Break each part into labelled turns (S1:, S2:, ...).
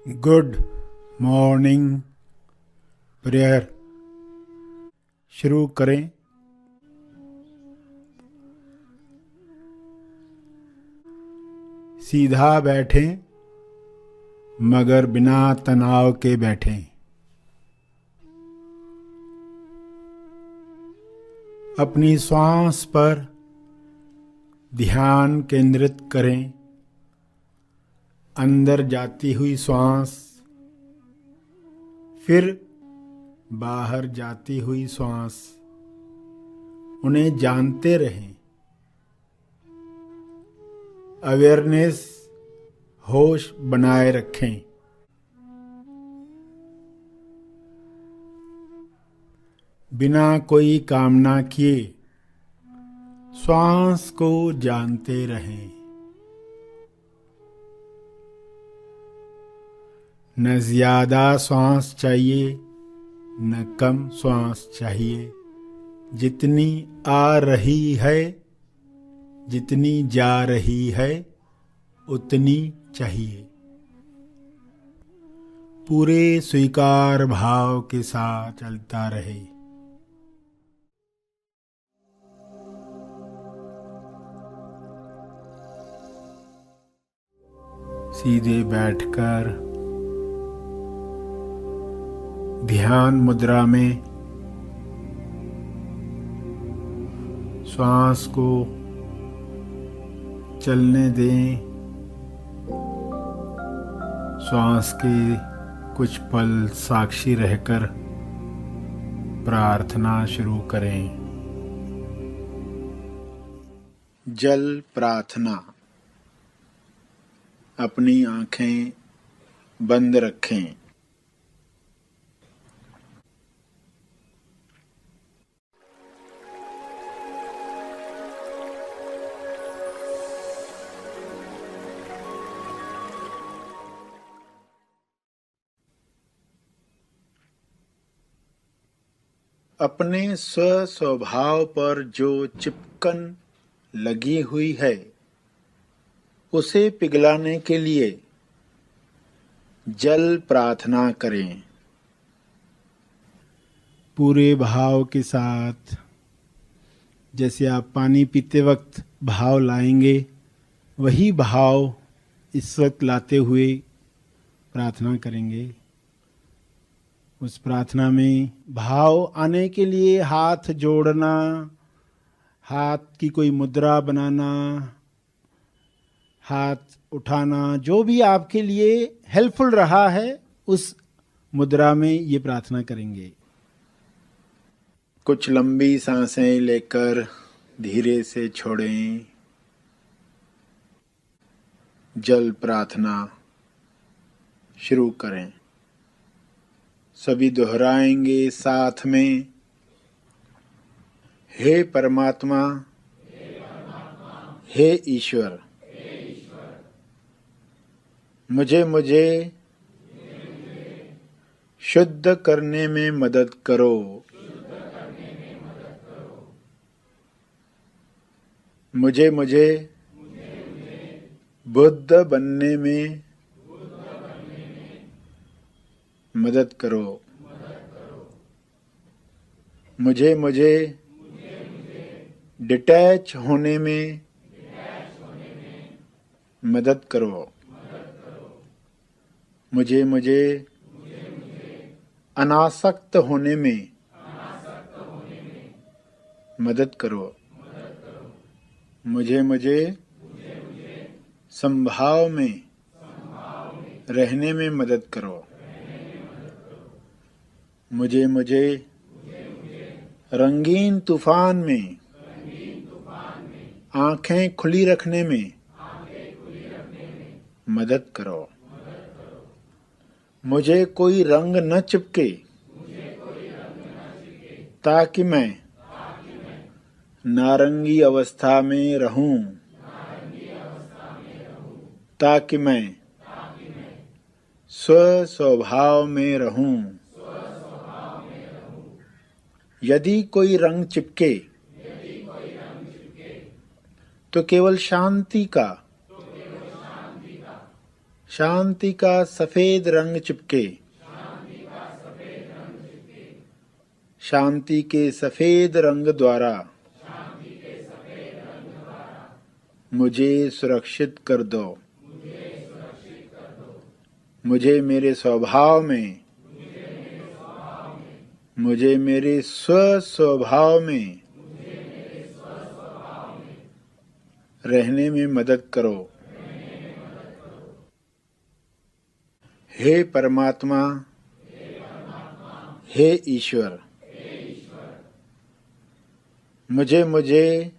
S1: Good morning prayer शुरू करें। सीधा बैठें मगर बिना तनाव के बैठें। अपनी श्वास पर ध्यान केंद्रित करें। अंदर जाती हुई श्वास, फिर बाहर जाती हुई श्वास, उन्हें जानते रहें। अवेयरनेस, होश बनाए रखें। बिना कोई कामना किए श्वास को जानते रहें। न ज्यादा श्वास चाहिए न कम श्वास चाहिए। जितनी आ रही है, जितनी जा रही है, उतनी चाहिए। पूरे स्वीकार भाव के साथ चलता रहे। सीधे बैठकर ध्यान मुद्रा में श्वास को चलने दें। श्वास के कुछ पल साक्षी रहकर प्रार्थना शुरू करें। जल प्रार्थना। अपनी आंखें बंद रखें। अपने स्वभाव पर जो चिपकन लगी हुई है, उसे पिघलाने के लिए जल प्रार्थना करें। पूरे भाव के साथ, जैसे आप पानी पीते वक्त भाव लाएंगे, वही भाव इस वक्त लाते हुए प्रार्थना करेंगे। उस प्रार्थना में भाव आने के लिए हाथ जोड़ना, हाथ की कोई मुद्रा बनाना, हाथ उठाना, जो भी आपके लिए हेल्पफुल रहा है, उस मुद्रा में ये प्रार्थना करेंगे। कुछ लंबी सांसें लेकर धीरे से छोड़ें। जल प्रार्थना शुरू करें। सभी दोहराएंगे साथ में। हे परमात्मा, हे ईश्वर, मुझे शुद्ध करने में मदद करो। मुझे बुद्ध बनने में मदद करो। मुझे डिटैच होने में मदद करो। मुझे अनासक्त होने में मदद करो। मुझे संभाव में रहने में मदद करो। मुझे रंगीन तूफान में आंखें खुली रखने में मदद करो। मुझे कोई रंग न चिपके, ताकि मैं नारंगी अवस्था में रहूं, ताकि मैं स्वभाव में रहूं। यदि कोई रंग चिपके तो केवल शांति का शांति का सफेद रंग चिपके, शांति के सफेद रंग द्वारा मुझे सुरक्षित कर दो। मुझे मेरे स्वभाव में, मुझे मेरे स्वभाव में रहने में मदद करो। हे परमात्मा, हे ईश्वर, मुझे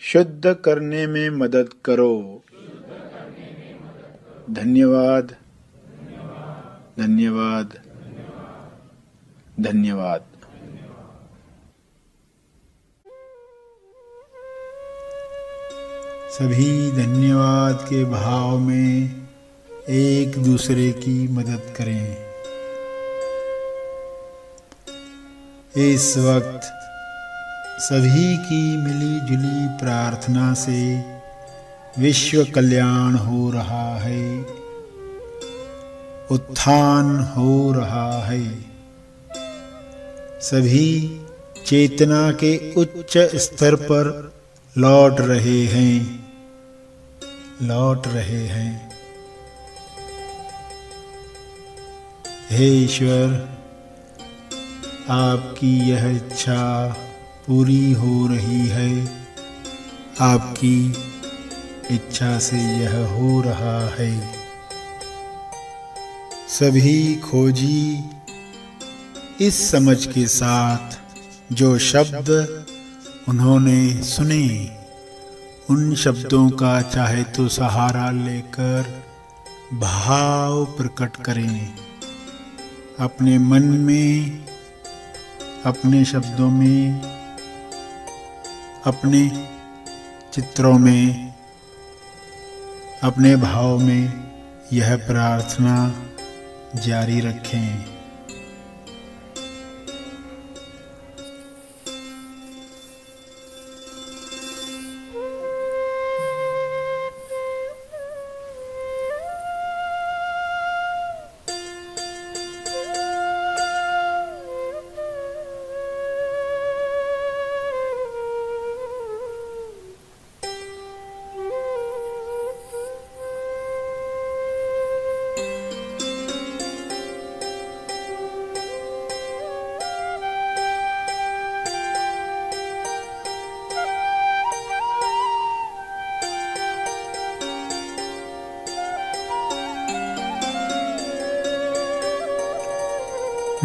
S1: शुद्ध करने में मदद करो। धन्यवाद, धन्यवाद, धन्यवाद। सभी धन्यवाद के भाव में एक दूसरे की मदद करें। इस वक्त सभी की मिली जुली प्रार्थना से विश्व कल्याण हो रहा है, उत्थान हो रहा है। सभी चेतना के उच्च स्तर पर लौट रहे हैं, लौट रहे हैं। हे ईश्वर, आपकी यह इच्छा पूरी हो रही है। आपकी इच्छा से यह हो रहा है। सभी खोजी इस समझ के साथ जो शब्द उन्होंने सुने, उन शब्दों का चाहे तो सहारा लेकर भाव प्रकट करें। अपने मन में, अपने शब्दों में, अपने चित्रों में, अपने भाव में यह प्रार्थना जारी रखें।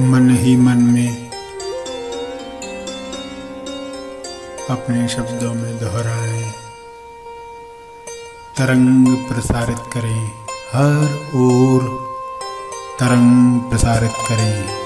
S1: मन ही मन में अपने शब्दों में दोहराएं, तरंग प्रसारित करें, हर ओर तरंग प्रसारित करें।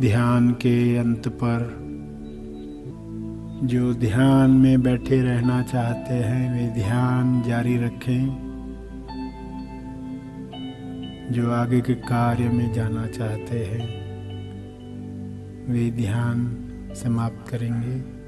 S1: ध्यान के अंत पर जो ध्यान में बैठे रहना चाहते हैं वे ध्यान जारी रखें। जो आगे के कार्य में जाना चाहते हैं वे ध्यान समाप्त करेंगे।